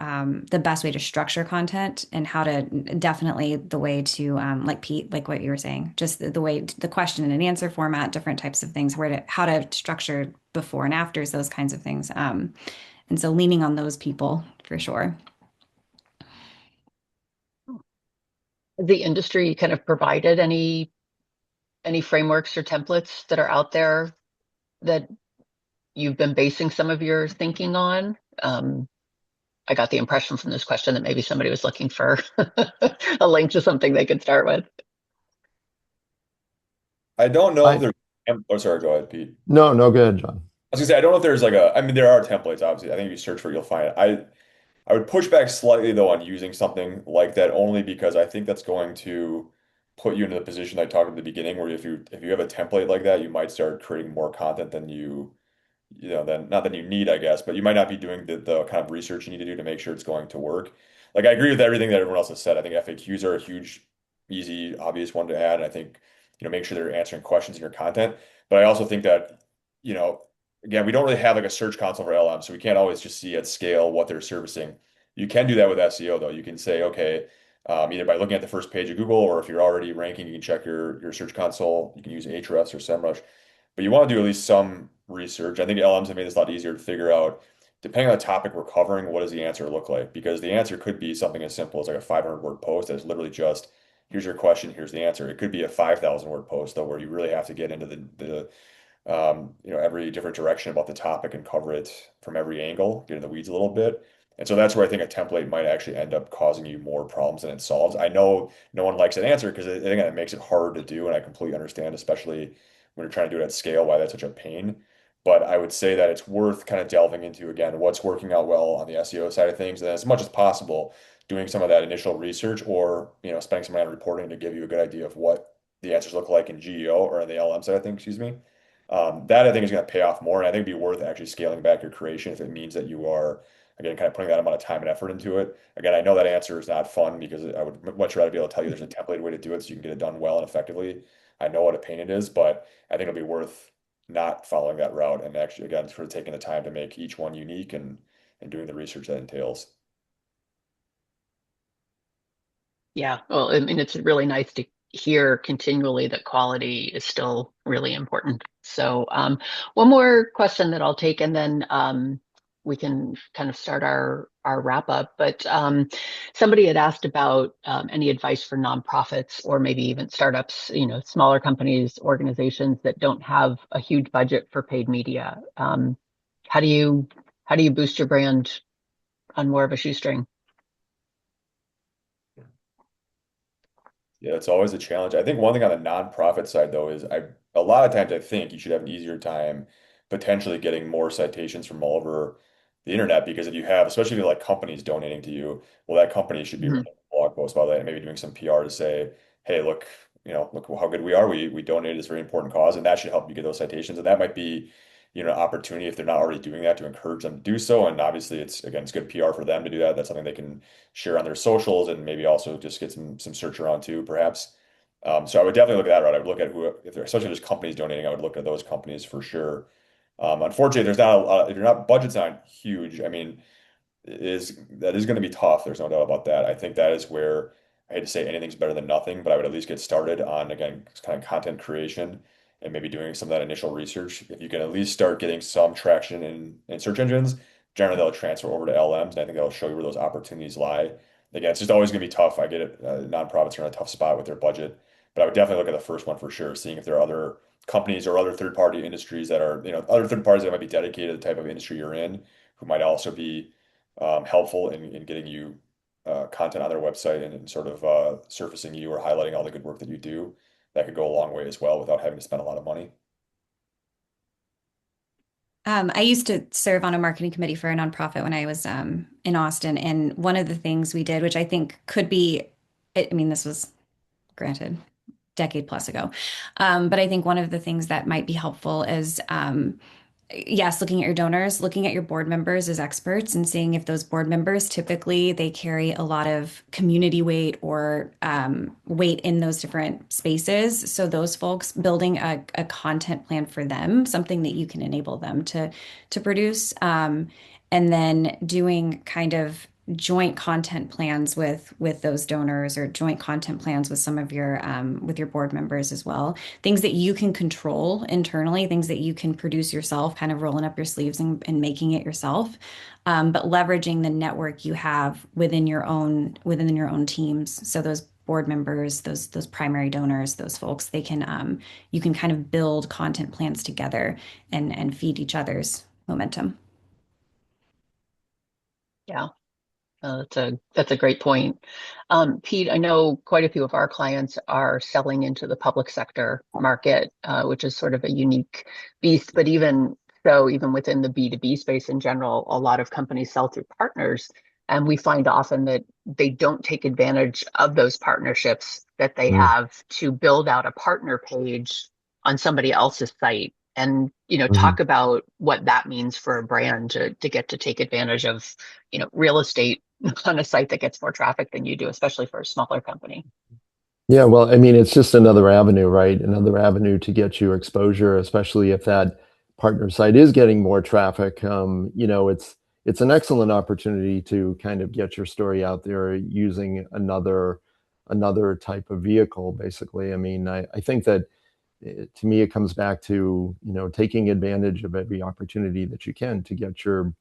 the best way to structure content and how to definitely the way to like Pete, like what you were saying, just the way the question and answer format, different types of things, how to structure before and afters, those kinds of things. And so leaning on those people for sure. The industry kind of provided any frameworks or templates that are out there that you've been basing some of your thinking on? I got the impression from this question that maybe somebody was looking for a link to something they could start with. I don't know if I there's, oh, sorry, go ahead, Pete. No, no, go ahead, John. I was gonna say, I don't know if there's like I mean, there are templates, obviously. I think if you search for it, you'll find it. I would push back slightly though on using something like that only because I think that's going to put you into the position I talked at the beginning where if you have a template like that, you might start creating more content than then not that you need, I guess, but you might not be doing the kind of research you need to do to make sure it's going to work. Like I agree with everything that everyone else has said. I think FAQs are a huge, easy, obvious one to add. And I think, make sure they're answering questions in your content. But I also think that, you know, again, we don't really have like a search console for LM, so we can't always just see at scale what they're servicing. You can do that with SEO though. You can say, okay, either by looking at the first page of Google, or if you're already ranking, you can check your search console. You can use Ahrefs or SEMrush. But you want to do at least some research. I think LMs have made this a lot easier to figure out, depending on the topic we're covering, what does the answer look like? Because the answer could be something as simple as like a 500 word post that's literally just, here's your question, here's the answer. It could be a 5,000 word post though, where you really have to get into every different direction about the topic and cover it from every angle, get in the weeds a little bit. And so that's where I think a template might actually end up causing you more problems than it solves. I know no one likes that answer because I think it makes it hard to do, and I completely understand, especially when you're trying to do it at scale, why that's such a pain. But I would say that it's worth kind of delving into, again, what's working out well on the SEO side of things, and as much as possible, doing some of that initial research or spending some time on reporting to give you a good idea of what the answers look like in GEO or on the LM side, I think, excuse me. That I think is going to pay off more, and I think it'd be worth actually scaling back your creation if it means that you are, again, kind of putting that amount of time and effort into it. Again, I know that answer is not fun because I would much rather be able to tell you there's a template way to do it so you can get it done well and effectively. I know what a pain it is, but I think it'll be worth not following that route and actually, again, sort of taking the time to make each one unique and doing the research that entails. Yeah, well, I mean, it's really nice to hear continually that quality is still really important. So, one more question that I'll take, and then we can kind of start our wrap up. But somebody had asked about any advice for nonprofits or maybe even startups, smaller companies, organizations that don't have a huge budget for paid media. How do you how do you boost your brand on more of a shoestring? Yeah, it's always a challenge. I think one thing on the nonprofit side though is a lot of times I think you should have an easier time potentially getting more citations from all over the internet because if you have, especially if you like companies donating to you, well, that company should be Mhm. writing a blog post about that and maybe doing some PR to say, hey, look, look how good we are. We donated this very important cause, and that should help you get those citations. And that might be, an opportunity if they're not already doing that to encourage them to do so. And obviously, it's good PR for them to do that. That's something they can share on their socials and maybe also just get some search around too, perhaps. So I would definitely look at that route. I would look at who, if there, especially if there's companies donating, I would look at those companies for sure. Unfortunately, there's not a lot, if you're not, budget's not huge. I mean, that is going to be tough. There's no doubt about that. I think that is where I hate to say anything's better than nothing, but I would at least get started on again kind of content creation and maybe doing some of that initial research. If you can at least start getting some traction in search engines, generally they'll transfer over to LMs, and I think that'll show you where those opportunities lie. Again, it's just always going to be tough. I get it. Nonprofits are in a tough spot with their budget, but I would definitely look at the first one for sure, seeing if there are other companies or other third-party industries that are, other third parties that might be dedicated to the type of industry you're in, who might also be helpful in getting you content on their website and sort of surfacing you or highlighting all the good work that you do. That could go a long way as well without having to spend a lot of money. I used to serve on a marketing committee for a nonprofit when I was in Austin. And one of the things we did, which I think could be, I mean, this was granted decade plus ago. But I think one of the things that might be helpful is yes, looking at your donors, looking at your board members as experts and seeing if those board members typically they carry a lot of community weight or weight in those different spaces. So those folks building a content plan for them, something that you can enable them to produce, and then doing kind of joint content plans with those donors or joint content plans with your board members as well, things that you can control internally, things that you can produce yourself, kind of rolling up your sleeves and making it yourself, but leveraging the network you have within your own teams. So those board members, those primary donors, those folks, they can you can kind of build content plans together and feed each other's momentum. Yeah. That's a great point. Pete, I know quite a few of our clients are selling into the public sector market, which is sort of a unique beast. But even so, even within the B2B space in general, a lot of companies sell through partners. And we find often that they don't take advantage of those partnerships that they Mm, have to build out a partner page on somebody else's site. And, mhm. talk about what that means for a brand to get to take advantage of, real estate on a site that gets more traffic than you do, especially for a smaller company. Yeah, well, I mean, it's just another avenue, right? Another avenue to get you exposure, especially if that partner site is getting more traffic. It's an excellent opportunity to kind of get your story out there using another type of vehicle, basically. I mean, I think that to me it comes back to taking advantage of every opportunity that you can to get your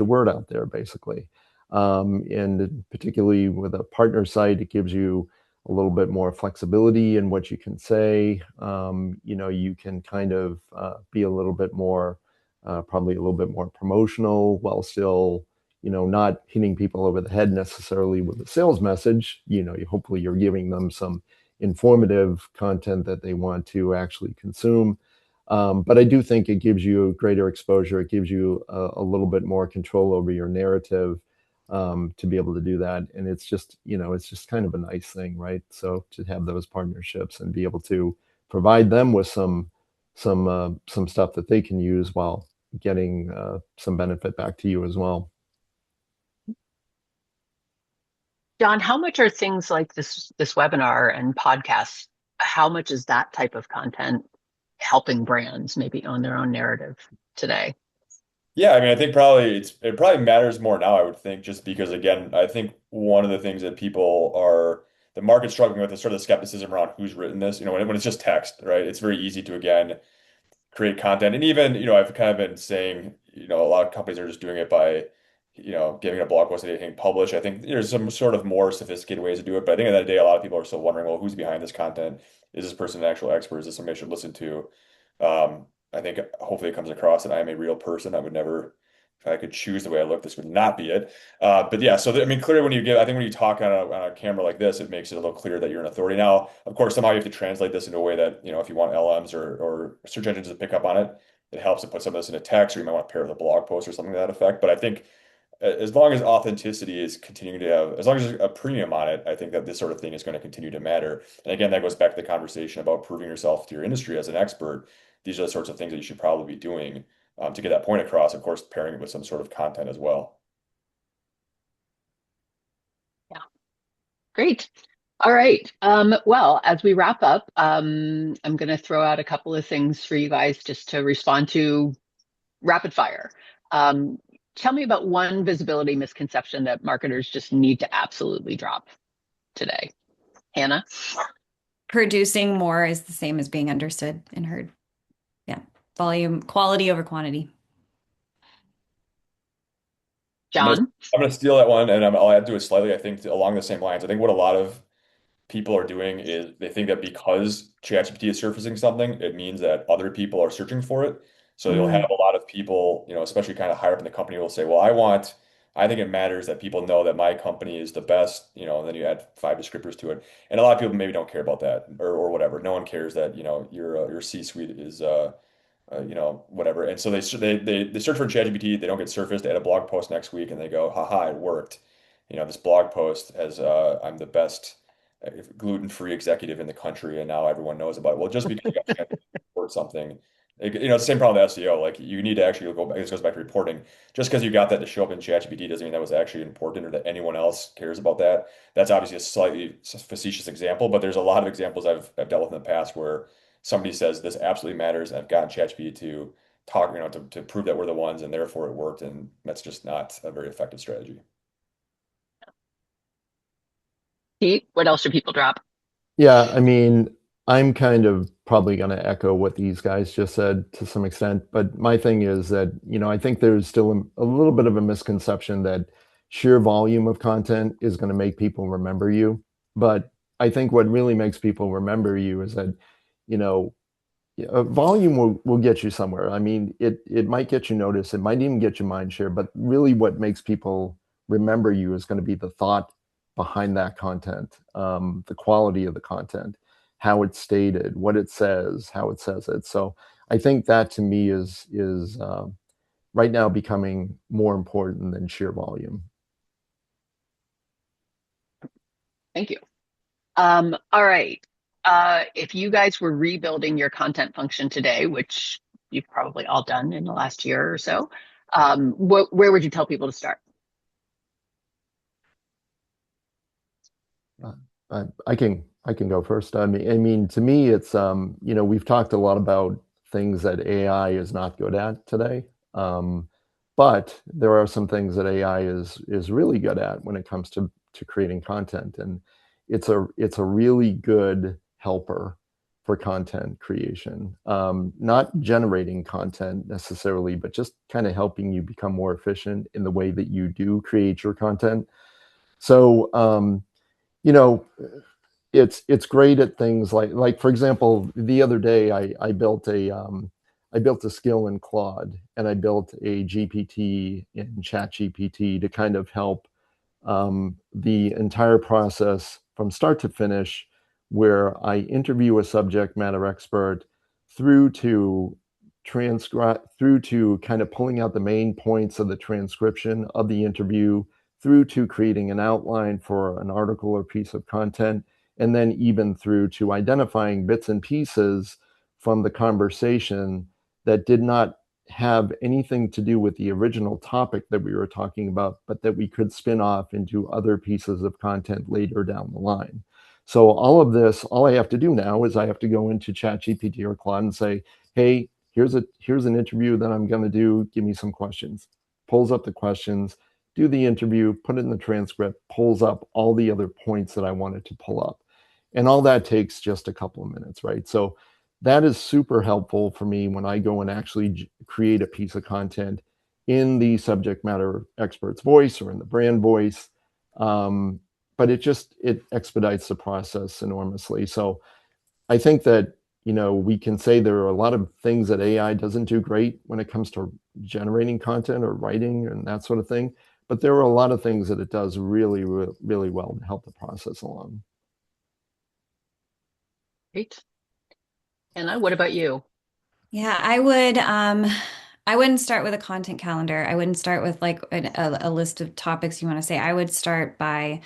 word out there, basically. And particularly with a partner site, it gives you a little bit more flexibility in what you can say. You can kind of be a little bit more, probably a little bit more promotional while still, not hitting people over the head necessarily with a sales message. Hopefully you're giving them some informative content that they want to actually consume. But I do think it gives you greater exposure. It gives you a little bit more control over your narrative. to be able to do that. And it's just, it's just kind of a nice thing, right? So to have those partnerships and be able to provide them with some stuff that they can use while getting some benefit back to you as well. John, how much are things like this webinar and podcasts, how much is that type of content helping brands maybe own their own narrative today? Yeah, I mean, I think probably it probably matters more now, I would think, just because again, I think one of the things that the market's struggling with is sort of skepticism around who's written this. When it's just text, right? It's very easy to again create content. And even, I've kind of been saying, a lot of companies are just doing it by, giving a blog post that they can publish. I think there's some sort of more sophisticated ways to do it. But I think at the end of the day, a lot of people are still wondering, well, who's behind this content? Is this person an actual expert? Is this somebody I should listen to? I think hopefully it comes across that I am a real person. I would never, if I could choose the way I look, this would not be it. But yeah, so I mean, clearly I think when you talk on a camera like this, it makes it a little clearer that you're an authority. Now, of course, somehow you have to translate this into a way that, if you want LMs or search engines to pick up on it, it helps to put some of this into text, or you might want to pair it with a blog post or something to that effect. But I think as long as authenticity is continuing to have, as long as there's a premium on it, I think that this sort of thing is going to continue to matter. And again, that goes back to the conversation about proving yourself to your industry as an expert. These are the sorts of things that you should probably be doing to get that point across, of course, pairing it with some sort of content as well. Yeah, great. All right. Well, as we wrap up, I'm going to throw out a couple of things for you guys just to respond to rapid fire. Um, Tell me about one visibility misconception that marketers just need to absolutely drop today. Hannah? Producing more is the same as being understood and heard. Yeah. Volume, quality over quantity. John? I'm gonna steal that one, and I'll add to it slightly. I think along the same lines. I think what a lot of people are doing is they think that because ChatGPT is surfacing something, it means that other people are searching for it. So you'll have Mm, a lot of people, especially kind of higher up in the company, will say, "Well, I think it matters that people know that my company is the best," and then you add 5 descriptors to it. And a lot of people maybe don't care about that or whatever. No one cares that, your C-suite is whatever. And so they search for ChatGPT, they don't get surfaced, they add a blog post next week and they go, haha, it worked. This blog post has I'm the best gluten-free executive in the country, and now everyone knows about it. Well, just because you got ChatGPT to report something, it's the same problem with SEO. Like you need to actually go back. This goes back to reporting. Just because you got that to show up in ChatGPT doesn't mean that was actually important or that anyone else cares about that. That's obviously a slightly facetious example, but there's a lot of examples I've dealt with in the past where somebody says this absolutely matters, and I've gotten ChatGPT to talk, to prove that we're the ones, and therefore it worked, and that's just not a very effective strategy. Pete, what else should people drop? Yeah, I mean, I'm kind of probably going to echo what these guys just said to some extent, but my thing is that, I think there's still a little bit of a misconception that sheer volume of content is going to make people remember you. But I think what really makes people remember you is that, you know, volume will get you somewhere. I mean, it might get you noticed. It might even get you mind share, but really what makes people remember you is going to be the thought behind that content, the quality of the content, how it's stated, what it says, how it says it. So I think that to me is right now becoming more important than sheer volume. Thank you. All right. If you guys were rebuilding your content function today, which you've probably all done in the last year or so, where would you tell people to start? I can go first. I mean, to me, it's we've talked a lot about things that AI is not good at today, but there are some things that AI is really good at when it comes to creating content, and it's a really good helper for content creation. Not generating content necessarily, but just kind of helping you become more efficient in the way that you do create your content. So. You know, it's great at things like for example, the other day I built a skill in Claude, and I built a GPT in ChatGPT to kind of help the entire process from start to finish, where I interview a subject matter expert through to through to kind of pulling out the main points of the transcription of the interview, through to creating an outline for an article or piece of content, and then even through to identifying bits and pieces from the conversation that did not have anything to do with the original topic that we were talking about, but that we could spin off into other pieces of content later down the line. So all of this, all I have to do now is I have to go into ChatGPT or Claude and say, hey, here's an interview that I'm going to do. Give me some questions. Pulls up the questions, do the interview, put it in the transcript, pulls up all the other points that I wanted to pull up. And all that takes just a couple of minutes, right? So that is super helpful for me when I go and actually create a piece of content in the subject matter expert's voice or in the brand voice. But it expedites the process enormously. So I think that, we can say there are a lot of things that AI doesn't do great when it comes to generating content or writing and that sort of thing. But there are a lot of things that it does really, really, really well to help the process along. Great. Anna, what about you? Yeah, I wouldn't start with a content calendar. I wouldn't start with like a list of topics you want to say. I would start by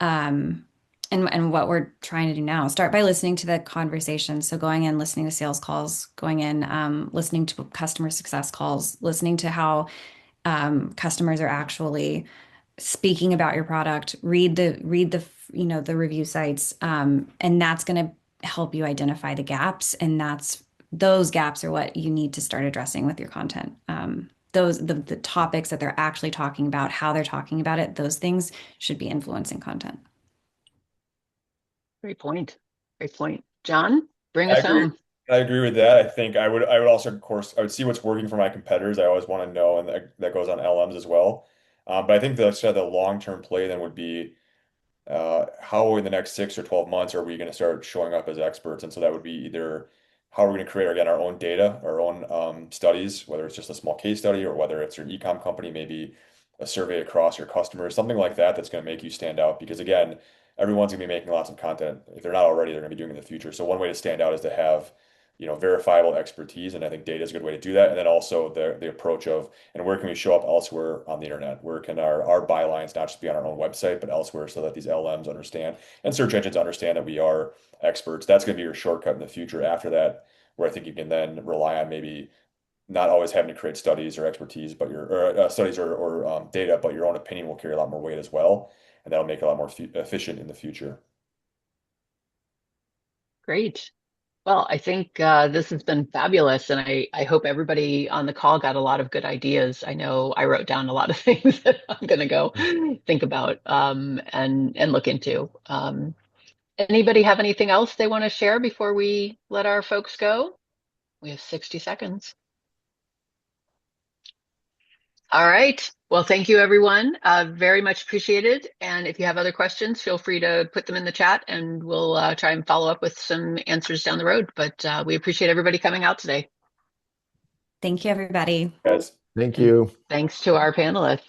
um and what we're trying to do now, start by listening to the conversation. So going in, listening to sales calls, going in, listening to customer success calls, listening to how customers are actually speaking about your product. Read the the review sites, and that's going to help you identify the gaps, and those gaps are what you need to start addressing with your content. The topics that they're actually talking about, how they're talking about it, those things should be influencing content. Great point. Great point. John, bring I us agree. home. I agree with that. I think I would also, of course, I would see what's working for my competitors. I always want to know, and that goes on LMs as well. But I think the long-term play then would be how in the next 6 or 12 months are we going to start showing up as experts? And so that would be either how we're going to create again our own data, our own studies, whether it's just a small case study or whether it's your e-com company, maybe a survey across your customers, something like that that's going to make you stand out. Because again, everyone's going to be making lots of content. If they're not already, they're going to be doing it in the future. So one way to stand out is to have verifiable expertise, and I think data is a good way to do that. And then also the approach of, and where can we show up elsewhere on the internet? Where can our bylines not just be on our own website, but elsewhere so that these LMs understand and search engines understand that we are experts? That's going to be your shortcut in the future after that, where I think you can then rely on maybe not always having to create studies or expertise, but studies or data, but your own opinion will carry a lot more weight as well. And that'll make it a lot more efficient in the future. Great. Well, I think this has been fabulous, and I hope everybody on the call got a lot of good ideas. I know I wrote down a lot of things that I'm going to go think about and look into. Anybody have anything else they want to share before we let our folks go? We have 60 seconds. All right. Well, thank you, everyone. Very much appreciated. And if you have other questions, feel free to put them in the chat and we'll try and follow up with some answers down the road. But we appreciate everybody coming out today. Thank you, everybody. Guys. Thank And you. thanks to our panelists.